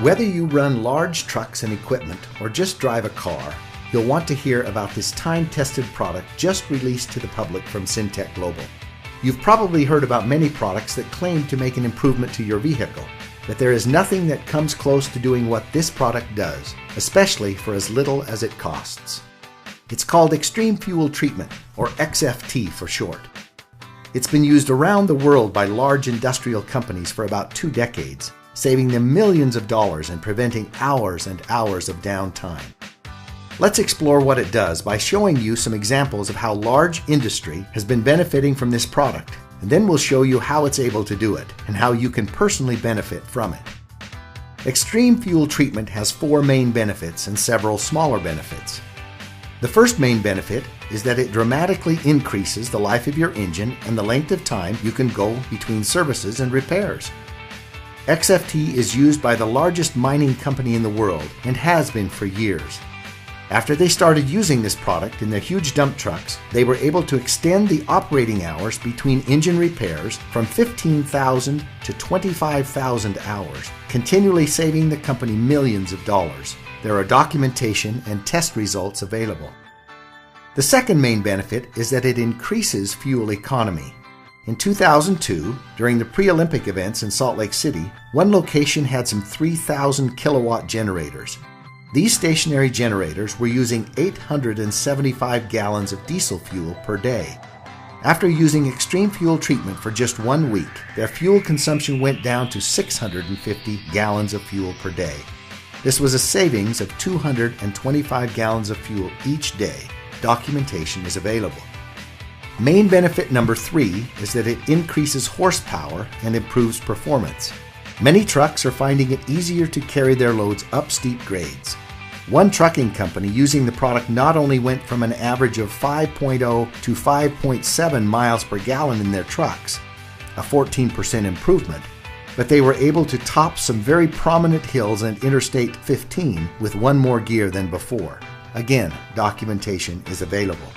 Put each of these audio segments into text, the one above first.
Whether you run large trucks and equipment or just drive a car, you'll want to hear about this time-tested product just released to the public from Syntek Global. You've probably heard about many products that claim to make an improvement to your vehicle, but there is nothing that comes close to doing what this product does, especially for as little as it costs. It's called Extreme Fuel Treatment, or XFT for short. It's been used around the world by large industrial companies for about 2 decades, saving them millions of dollars and preventing hours and hours of downtime. Let's explore what it does by showing you some examples of how large industry has been benefiting from this product, and then we'll show you how it's able to do it and how you can personally benefit from it. Extreme Fuel Treatment has 4 main benefits and several smaller benefits. The first main benefit is that it dramatically increases the life of your engine and the length of time you can go between services and repairs. XFT is used by the largest mining company in the world and has been for years. After they started using this product in their huge dump trucks, they were able to extend the operating hours between engine repairs from 15,000 to 25,000 hours, continually saving the company millions of dollars. There are documentation and test results available. The second main benefit is that it increases fuel economy. In 2002, during the pre-Olympic events in Salt Lake City, one location had some 3,000 kilowatt generators. These stationary generators were using 875 gallons of diesel fuel per day. After using Extreme Fuel Treatment for just 1 week, their fuel consumption went down to 650 gallons of fuel per day. This was a savings of 225 gallons of fuel each day. Documentation is available. Main benefit number 3 is that it increases horsepower and improves performance. Many trucks are finding it easier to carry their loads up steep grades. One trucking company using the product not only went from an average of 5.0 to 5.7 miles per gallon in their trucks, a 14% improvement, but they were able to top some very prominent hills and Interstate 15 with 1 more gear than before. Again, documentation is available.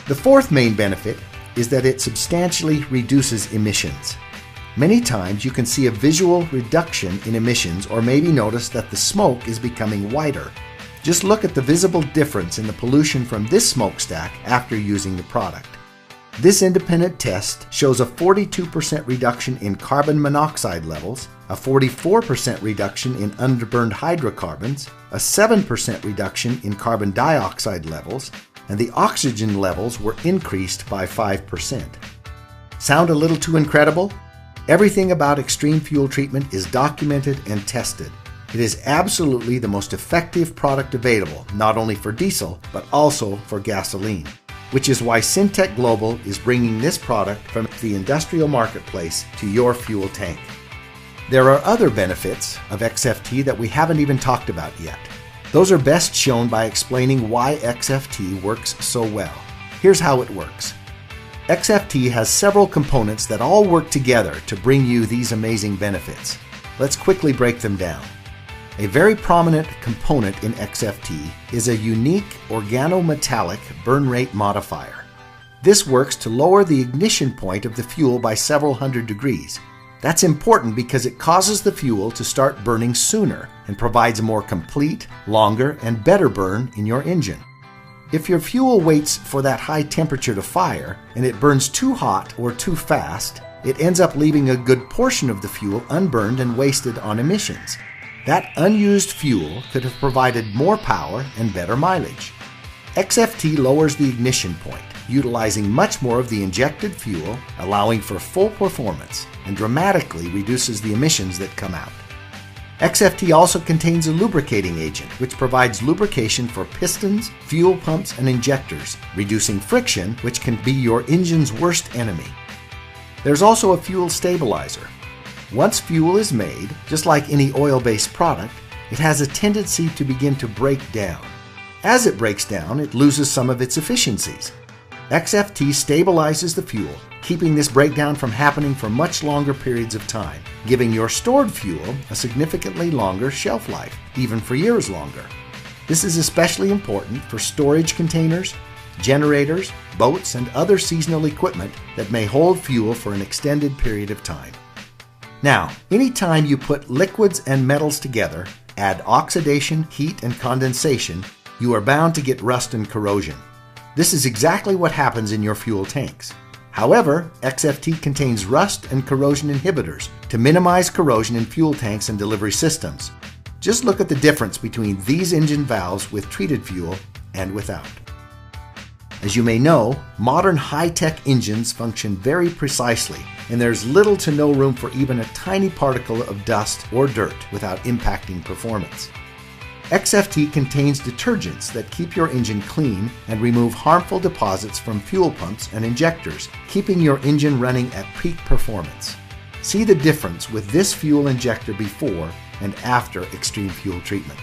The fourth main benefit is that it substantially reduces emissions. Many times you can see a visual reduction in emissions or maybe notice that the smoke is becoming whiter. Just look at the visible difference in the pollution from this smokestack after using the product. This independent test shows a 42% reduction in carbon monoxide levels, a 44% reduction in underburned hydrocarbons, a 7% reduction in carbon dioxide levels, and the oxygen levels were increased by 5%. Sound a little too incredible? Everything about Extreme Fuel Treatment is documented and tested. It is absolutely the most effective product available, not only for diesel, but also for gasoline, which is why Syntek Global is bringing this product from the industrial marketplace to your fuel tank. There are other benefits of XFT that we haven't even talked about yet. Those are best shown by explaining why XFT works so well. Here's how it works. XFT has several components that all work together to bring you these amazing benefits. Let's quickly break them down. A very prominent component in XFT is a unique organometallic burn rate modifier. This works to lower the ignition point of the fuel by several hundred degrees. That's important because it causes the fuel to start burning sooner and provides a more complete, longer, and better burn in your engine. If your fuel waits for that high temperature to fire and it burns too hot or too fast, it ends up leaving a good portion of the fuel unburned and wasted on emissions. That unused fuel could have provided more power and better mileage. XFT lowers the ignition point, utilizing much more of the injected fuel, allowing for full performance, and dramatically reduces the emissions that come out. XFT also contains a lubricating agent, which provides lubrication for pistons, fuel pumps, and injectors, reducing friction, which can be your engine's worst enemy. There's also a fuel stabilizer. Once fuel is made, just like any oil-based product, it has a tendency to begin to break down. As it breaks down, it loses some of its efficiencies. XFT stabilizes the fuel, keeping this breakdown from happening for much longer periods of time, giving your stored fuel a significantly longer shelf life, even for years longer. This is especially important for storage containers, generators, boats, and other seasonal equipment that may hold fuel for an extended period of time. Now, anytime you put liquids and metals together, add oxidation, heat, and condensation, you are bound to get rust and corrosion. This is exactly what happens in your fuel tanks. However, XFT contains rust and corrosion inhibitors to minimize corrosion in fuel tanks and delivery systems. Just look at the difference between these engine valves with treated fuel and without. As you may know, modern high-tech engines function very precisely, and there's little to no room for even a tiny particle of dust or dirt without impacting performance. XFT contains detergents that keep your engine clean and remove harmful deposits from fuel pumps and injectors, keeping your engine running at peak performance. See the difference with this fuel injector before and after extreme fuel treatment.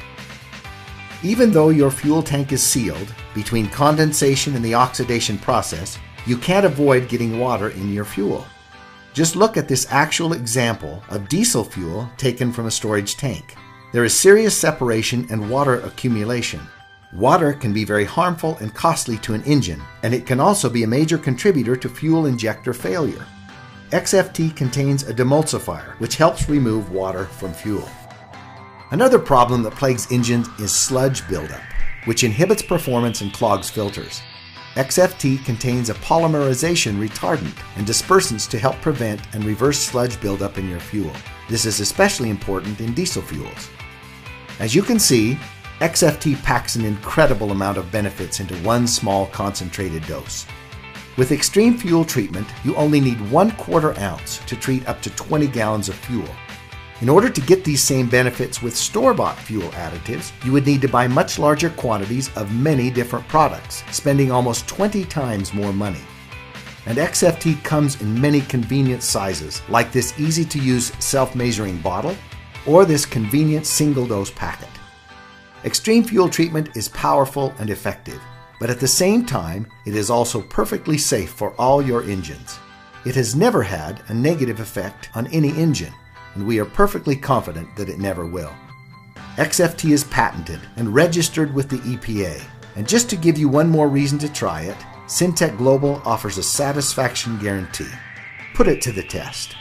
Even though your fuel tank is sealed, between condensation and the oxidation process, you can't avoid getting water in your fuel. Just look at this actual example of diesel fuel taken from a storage tank. There is serious separation and water accumulation. Water can be very harmful and costly to an engine, and it can also be a major contributor to fuel injector failure. XFT contains a demulsifier, which helps remove water from fuel. Another problem that plagues engines is sludge buildup, which inhibits performance and clogs filters. XFT contains a polymerization retardant and dispersants to help prevent and reverse sludge buildup in your fuel. This is especially important in diesel fuels. As you can see, XFT packs an incredible amount of benefits into one small concentrated dose. With extreme fuel treatment, you only need 1/4 ounce to treat up to 20 gallons of fuel. In order to get these same benefits with store-bought fuel additives, you would need to buy much larger quantities of many different products, spending almost 20 times more money. And XFT comes in many convenient sizes, like this easy-to-use self-measuring bottle or this convenient single-dose packet. Extreme fuel treatment is powerful and effective, but at the same time, it is also perfectly safe for all your engines. It has never had a negative effect on any engine, and we are perfectly confident that it never will. XFT is patented and registered with the EPA, and just to give you one more reason to try it, Syntek Global offers a satisfaction guarantee. Put it to the test.